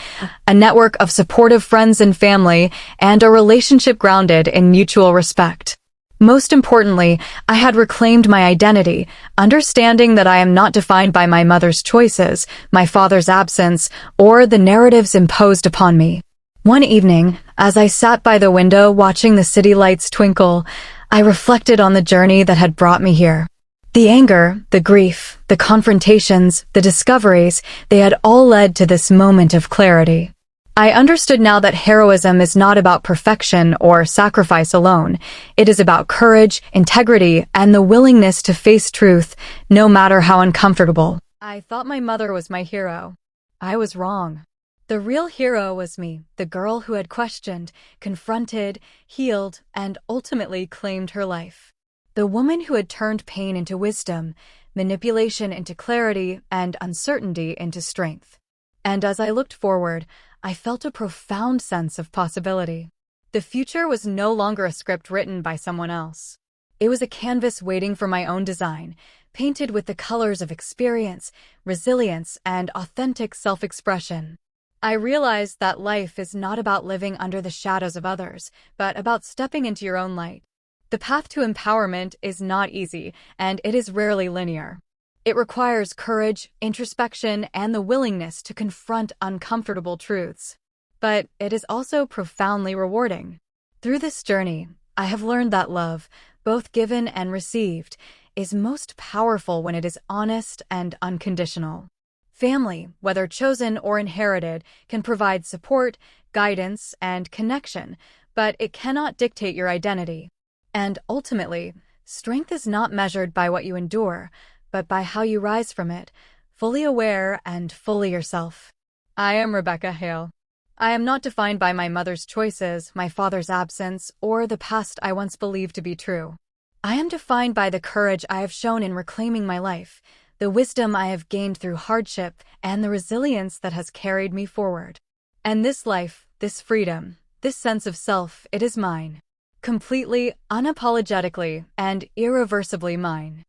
[SPEAKER 1] a network of supportive friends and family, and a relationship grounded in mutual respect. Most importantly, I had reclaimed my identity, understanding that I am not defined by my mother's choices, my father's absence, or the narratives imposed upon me. One evening, as I sat by the window watching the city lights twinkle, I reflected on the journey that had brought me here. The anger, the grief, the confrontations, the discoveries, they had all led to this moment of clarity. I understood now that heroism is not about perfection or sacrifice alone. It is about courage, integrity, and the willingness to face truth, no matter how uncomfortable. I thought my mother was my hero. I was wrong. The real hero was me, the girl who had questioned, confronted, healed, and ultimately claimed her life. The woman who had turned pain into wisdom, manipulation into clarity, and uncertainty into strength. And as I looked forward, I felt a profound sense of possibility. The future was no longer a script written by someone else. It was a canvas waiting for my own design, painted with the colors of experience, resilience, and authentic self-expression. I realized that life is not about living under the shadows of others, but about stepping into your own light. The path to empowerment is not easy, and it is rarely linear. It requires courage, introspection, and the willingness to confront uncomfortable truths. But it is also profoundly rewarding. Through this journey, I have learned that love, both given and received, is most powerful when it is honest and unconditional. Family, whether chosen or inherited, can provide support, guidance, and connection, but it cannot dictate your identity. And ultimately, strength is not measured by what you endure, but by how you rise from it, fully aware and fully yourself. I am Rebecca Hale. I am not defined by my mother's choices, my father's absence, or the past I once believed to be true. I am defined by the courage I have shown in reclaiming my life, the wisdom I have gained through hardship, and the resilience that has carried me forward. And this life, this freedom, this sense of self, it is mine. Completely, unapologetically, and irreversibly mine.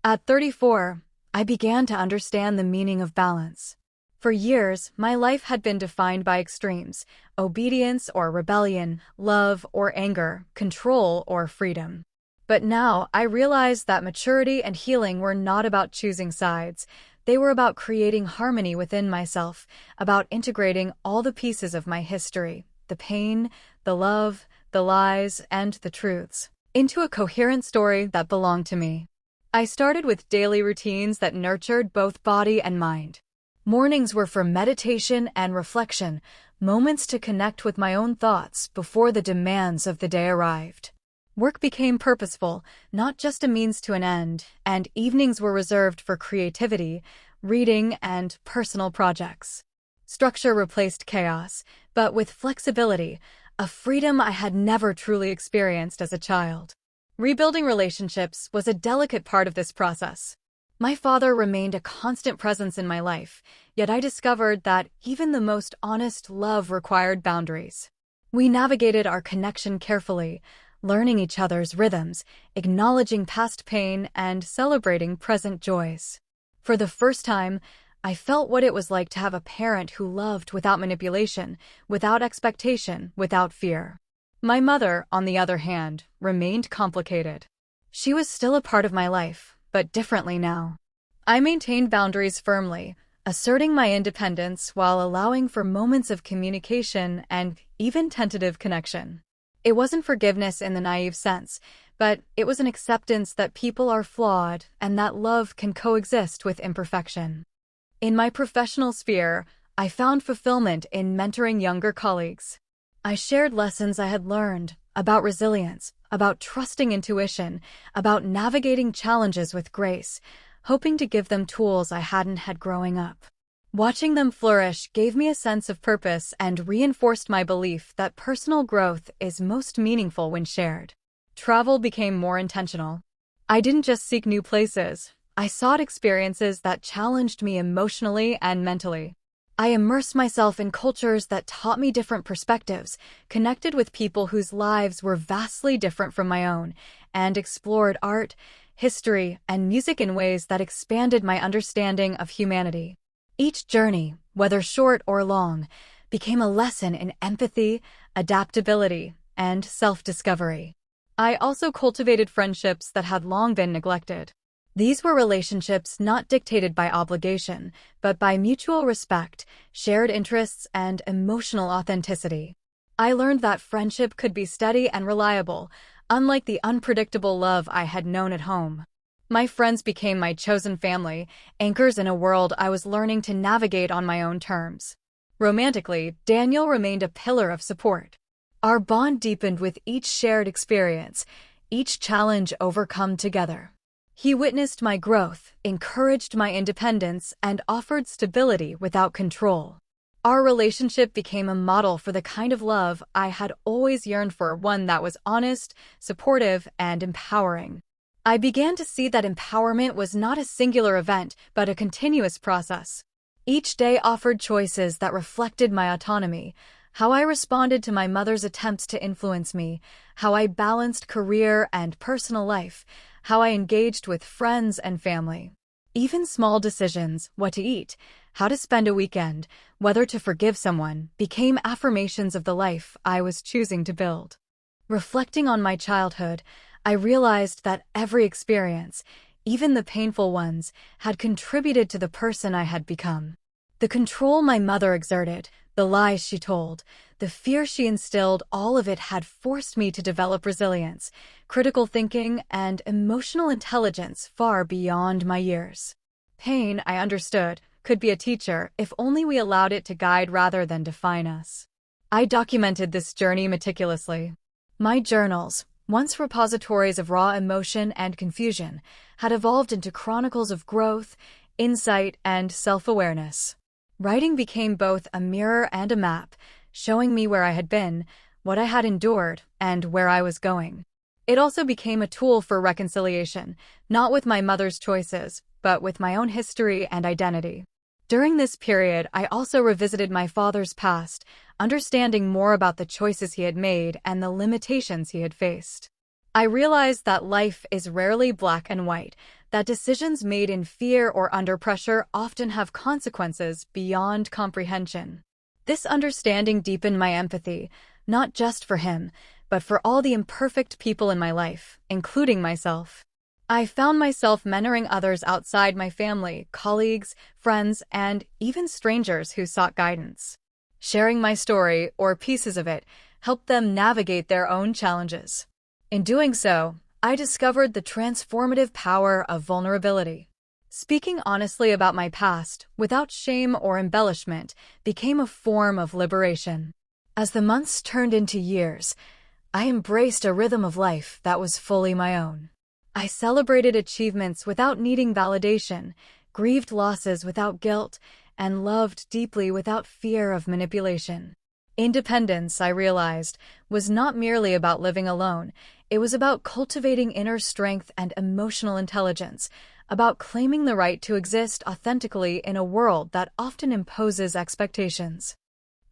[SPEAKER 1] At 34, I began to understand the meaning of balance. For years, my life had been defined by extremes: obedience or rebellion, love or anger, control or freedom. But now, I realized that maturity and healing were not about choosing sides. They were about creating harmony within myself, about integrating all the pieces of my history, the pain, the love, the lies, and the truths, into a coherent story that belonged to me. I started with daily routines that nurtured both body and mind. Mornings were for meditation and reflection, moments to connect with my own thoughts before the demands of the day arrived. Work became purposeful, not just a means to an end, and evenings were reserved for creativity, reading, and personal projects. Structure replaced chaos, but with flexibility, a freedom I had never truly experienced as a child. Rebuilding relationships was a delicate part of this process. My father remained a constant presence in my life, yet I discovered that even the most honest love required boundaries. We navigated our connection carefully, learning each other's rhythms, acknowledging past pain, and celebrating present joys. For the first time, I felt what it was like to have a parent who loved without manipulation, without expectation, without fear. My mother, on the other hand, remained complicated. She was still a part of my life, but differently now. I maintained boundaries firmly, asserting my independence while allowing for moments of communication and even tentative connection. It wasn't forgiveness in the naive sense, but it was an acceptance that people are flawed and that love can coexist with imperfection. In my professional sphere, I found fulfillment in mentoring younger colleagues. I shared lessons I had learned about resilience, about trusting intuition, about navigating challenges with grace, hoping to give them tools I hadn't had growing up. Watching them flourish gave me a sense of purpose and reinforced my belief that personal growth is most meaningful when shared. Travel became more intentional. I didn't just seek new places. I sought experiences that challenged me emotionally and mentally. I immersed myself in cultures that taught me different perspectives, connected with people whose lives were vastly different from my own, and explored art, history, and music in ways that expanded my understanding of humanity. Each journey, whether short or long, became a lesson in empathy, adaptability, and self-discovery. I also cultivated friendships that had long been neglected. These were relationships not dictated by obligation, but by mutual respect, shared interests, and emotional authenticity. I learned that friendship could be steady and reliable, unlike the unpredictable love I had known at home. My friends became my chosen family, anchors in a world I was learning to navigate on my own terms. Romantically, Daniel remained a pillar of support. Our bond deepened with each shared experience, each challenge overcome together. He witnessed my growth, encouraged my independence, and offered stability without control. Our relationship became a model for the kind of love I had always yearned for, one that was honest, supportive, and empowering. I began to see that empowerment was not a singular event, but a continuous process. Each day offered choices that reflected my autonomy, how I responded to my mother's attempts to influence me, how I balanced career and personal life, how I engaged with friends and family. Even small decisions, what to eat, how to spend a weekend, whether to forgive someone, became affirmations of the life I was choosing to build. Reflecting on my childhood, I realized that every experience, even the painful ones, had contributed to the person I had become. The control my mother exerted, the lies she told, the fear she instilled, all of it had forced me to develop resilience, critical thinking, and emotional intelligence far beyond my years. Pain, I understood, could be a teacher if only we allowed it to guide rather than define us. I documented this journey meticulously. My journals, once repositories of raw emotion and confusion, had evolved into chronicles of growth, insight, and self-awareness. Writing became both a mirror and a map, showing me where I had been, what I had endured, and where I was going. It also became a tool for reconciliation, not with my mother's choices, but with my own history and identity. During this period, I also revisited my father's past, understanding more about the choices he had made and the limitations he had faced. I realized that life is rarely black and white, that decisions made in fear or under pressure often have consequences beyond comprehension. This understanding deepened my empathy, not just for him, but for all the imperfect people in my life, including myself. I found myself mentoring others outside my family, colleagues, friends, and even strangers who sought guidance. Sharing my story, or pieces of it, helped them navigate their own challenges. In doing so, I discovered the transformative power of vulnerability. Speaking honestly about my past, without shame or embellishment, became a form of liberation. As the months turned into years, I embraced a rhythm of life that was fully my own. I celebrated achievements without needing validation, grieved losses without guilt, and loved deeply without fear of manipulation. Independence, I realized, was not merely about living alone. It was about cultivating inner strength and emotional intelligence, about claiming the right to exist authentically in a world that often imposes expectations.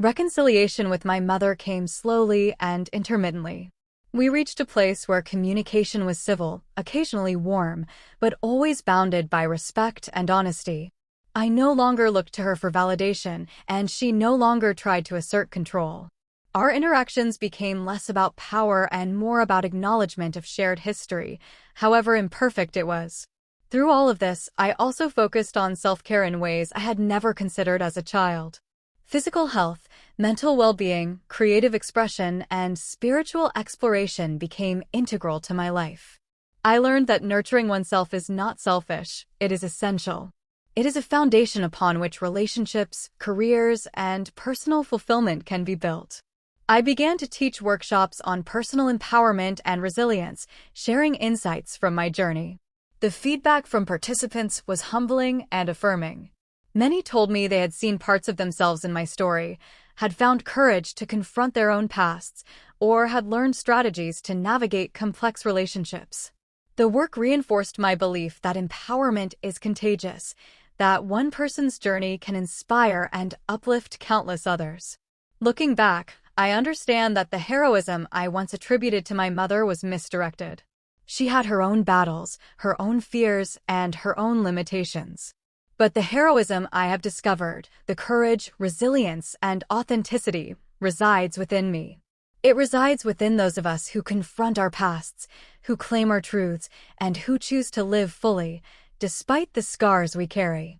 [SPEAKER 1] Reconciliation with my mother came slowly and intermittently. We reached a place where communication was civil, occasionally warm, but always bounded by respect and honesty. I no longer looked to her for validation, and she no longer tried to assert control. Our interactions became less about power and more about acknowledgement of shared history, however imperfect it was. Through all of this, I also focused on self-care in ways I had never considered as a child. Physical health, mental well-being, creative expression, and spiritual exploration became integral to my life. I learned that nurturing oneself is not selfish, it is essential. It is a foundation upon which relationships, careers, and personal fulfillment can be built. I began to teach workshops on personal empowerment and resilience, sharing insights from my journey. The feedback from participants was humbling and affirming. Many told me they had seen parts of themselves in my story, had found courage to confront their own pasts, or had learned strategies to navigate complex relationships. The work reinforced my belief that empowerment is contagious, that one person's journey can inspire and uplift countless others. Looking back, I understand that the heroism I once attributed to my mother was misdirected. She had her own battles, her own fears, and her own limitations. But the heroism I have discovered, the courage, resilience, and authenticity, resides within me. It resides within those of us who confront our pasts, who claim our truths, and who choose to live fully, despite the scars we carry.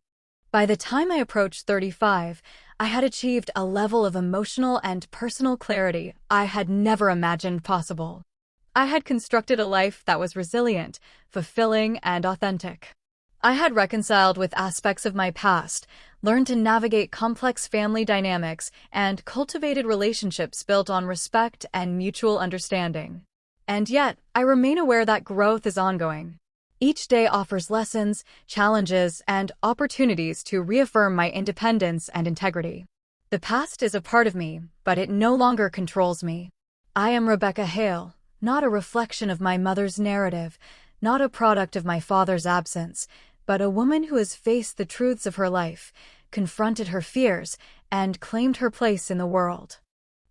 [SPEAKER 1] By the time I approached 35, I had achieved a level of emotional and personal clarity I had never imagined possible. I had constructed a life that was resilient, fulfilling, and authentic. I had reconciled with aspects of my past, learned to navigate complex family dynamics, and cultivated relationships built on respect and mutual understanding. And yet, I remain aware that growth is ongoing. Each day offers lessons, challenges, and opportunities to reaffirm my independence and integrity. The past is a part of me, but it no longer controls me. I am Rebecca Hale, not a reflection of my mother's narrative, not a product of my father's absence, but a woman who has faced the truths of her life, confronted her fears, and claimed her place in the world.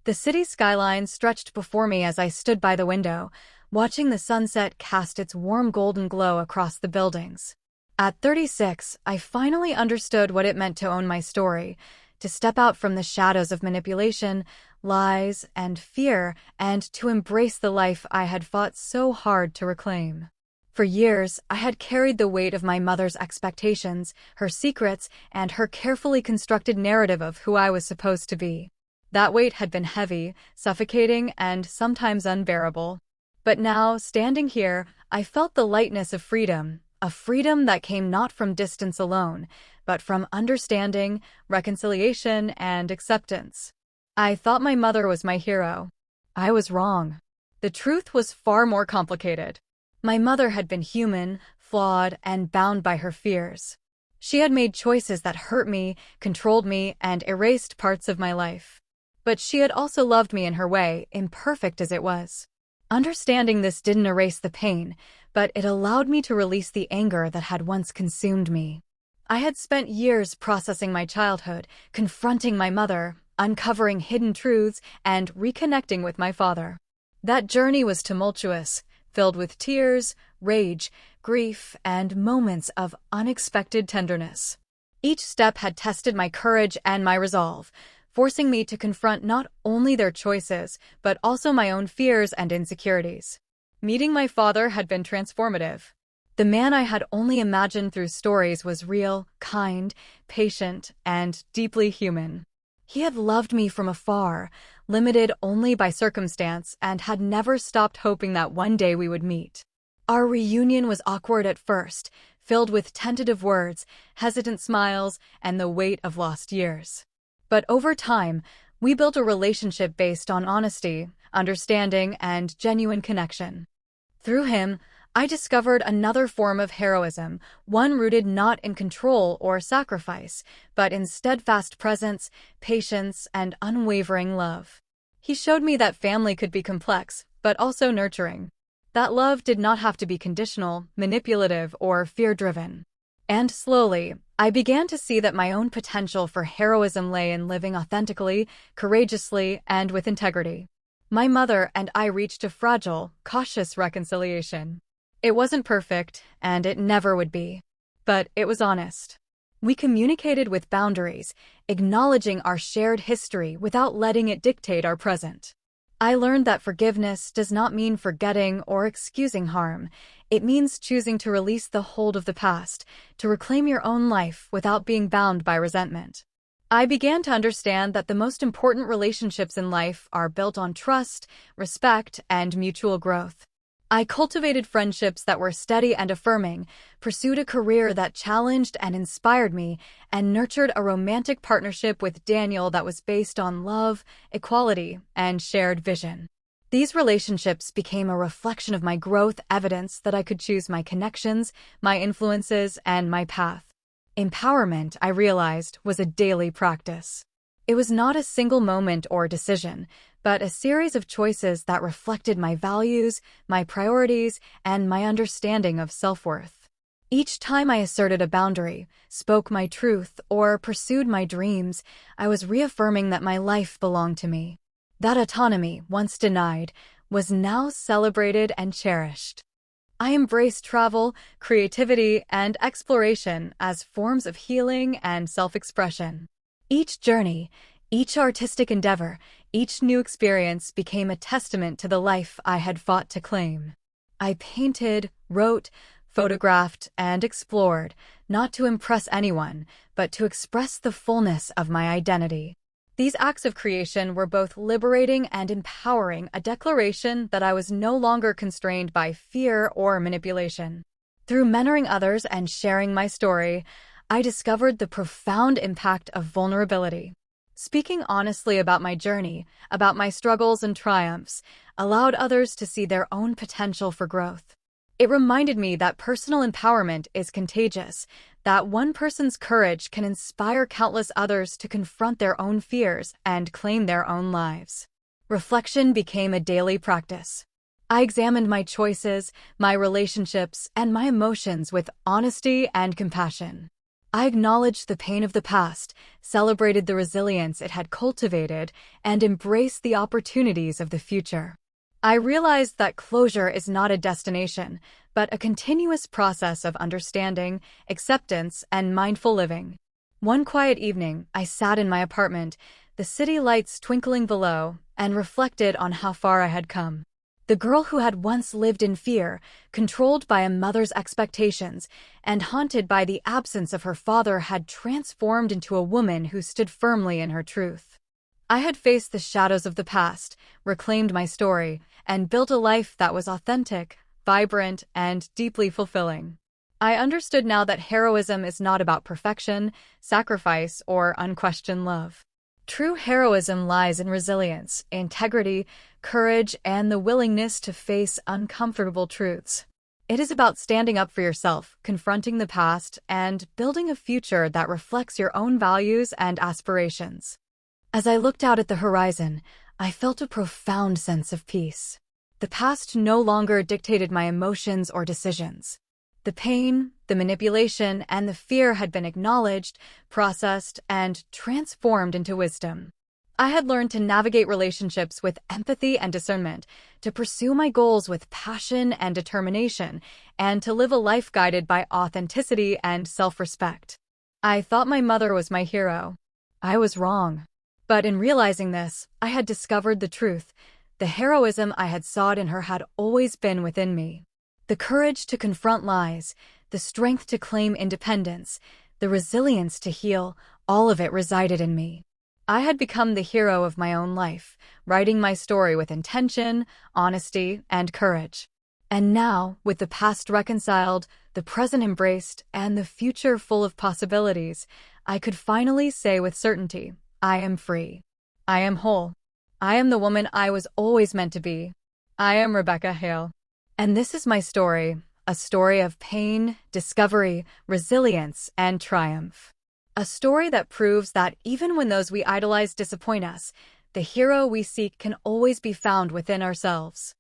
[SPEAKER 1] The city skyline stretched before me as I stood by the window, watching the sunset cast its warm golden glow across the buildings. At 36, I finally understood what it meant to own my story, to step out from the shadows of manipulation, lies, and fear, and to embrace the life I had fought so hard to reclaim. For years, I had carried the weight of my mother's expectations, her secrets, and her carefully constructed narrative of who I was supposed to be. That weight had been heavy, suffocating, and sometimes unbearable. But now, standing here, I felt the lightness of freedom, a freedom that came not from distance alone, but from understanding, reconciliation, and acceptance. I thought my mother was my hero. I was wrong. The truth was far more complicated. My mother had been human, flawed, and bound by her fears. She had made choices that hurt me, controlled me, and erased parts of my life. But she had also loved me in her way, imperfect as it was. Understanding this didn't erase the pain, but it allowed me to release the anger that had once consumed me. I had spent years processing my childhood, confronting my mother, uncovering hidden truths, and reconnecting with my father. That journey was tumultuous, filled with tears, rage, grief, and moments of unexpected tenderness. Each step had tested my courage and my resolve, forcing me to confront not only their choices, but also my own fears and insecurities. Meeting my father had been transformative. The man I had only imagined through stories was real, kind, patient, and deeply human. He had loved me from afar, limited only by circumstance, and had never stopped hoping that one day we would meet. Our reunion was awkward at first, filled with tentative words, hesitant smiles, and the weight of lost years. But over time, we built a relationship based on honesty, understanding, and genuine connection. Through him, I discovered another form of heroism, one rooted not in control or sacrifice, but in steadfast presence, patience, and unwavering love. He showed me that family could be complex, but also nurturing. That love did not have to be conditional, manipulative, or fear-driven. And slowly, I began to see that my own potential for heroism lay in living authentically, courageously, and with integrity. My mother and I reached a fragile, cautious reconciliation. It wasn't perfect, and it never would be. But it was honest. We communicated with boundaries, acknowledging our shared history without letting it dictate our present. I learned that forgiveness does not mean forgetting or excusing harm. It means choosing to release the hold of the past, to reclaim your own life without being bound by resentment. I began to understand that the most important relationships in life are built on trust, respect, and mutual growth. I cultivated friendships that were steady and affirming, pursued a career that challenged and inspired me, and nurtured a romantic partnership with Daniel that was based on love, equality, and shared vision. These relationships became a reflection of my growth, evidence that I could choose my connections, my influences, and my path. Empowerment, I realized, was a daily practice. It was not a single moment or decision, but a series of choices that reflected my values, my priorities, and my understanding of self-worth. Each time I asserted a boundary, spoke my truth, or pursued my dreams, I was reaffirming that my life belonged to me. That autonomy, once denied, was now celebrated and cherished. I embraced travel, creativity, and exploration as forms of healing and self-expression. Each journey, each artistic endeavor, each new experience became a testament to the life I had fought to claim. I painted, wrote, photographed, and explored, not to impress anyone, but to express the fullness of my identity. These acts of creation were both liberating and empowering, a declaration that I was no longer constrained by fear or manipulation. Through mentoring others and sharing my story, I discovered the profound impact of vulnerability. Speaking honestly about my journey, about my struggles and triumphs, allowed others to see their own potential for growth. It reminded me that personal empowerment is contagious, that one person's courage can inspire countless others to confront their own fears and claim their own lives. Reflection became a daily practice. I examined my choices, my relationships, and my emotions with honesty and compassion. I acknowledged the pain of the past, celebrated the resilience it had cultivated, and embraced the opportunities of the future. I realized that closure is not a destination, but a continuous process of understanding, acceptance, and mindful living. One quiet evening, I sat in my apartment, the city lights twinkling below, and reflected on how far I had come. The girl who had once lived in fear, controlled by a mother's expectations, and haunted by the absence of her father had transformed into a woman who stood firmly in her truth. I had faced the shadows of the past, reclaimed my story, and built a life that was authentic, vibrant, and deeply fulfilling. I understood now that heroism is not about perfection, sacrifice, or unquestioned love. True heroism lies in resilience, integrity, courage, and the willingness to face uncomfortable truths. It is about standing up for yourself, confronting the past, and building a future that reflects your own values and aspirations. As I looked out at the horizon, I felt a profound sense of peace. The past no longer dictated my emotions or decisions. The pain, the manipulation, and the fear had been acknowledged, processed, and transformed into wisdom. I had learned to navigate relationships with empathy and discernment, to pursue my goals with passion and determination, and to live a life guided by authenticity and self-respect. I thought my mother was my hero. I was wrong. But in realizing this, I had discovered the truth. The heroism I had sought in her had always been within me. The courage to confront lies, the strength to claim independence, the resilience to heal, all of it resided in me. I had become the hero of my own life, writing my story with intention, honesty, and courage. And now, with the past reconciled, the present embraced, and the future full of possibilities, I could finally say with certainty, I am free. I am whole. I am the woman I was always meant to be. I am Rebecca Hale. And this is my story, a story of pain, discovery, resilience, and triumph. A story that proves that even when those we idolize disappoint us, the hero we seek can always be found within ourselves.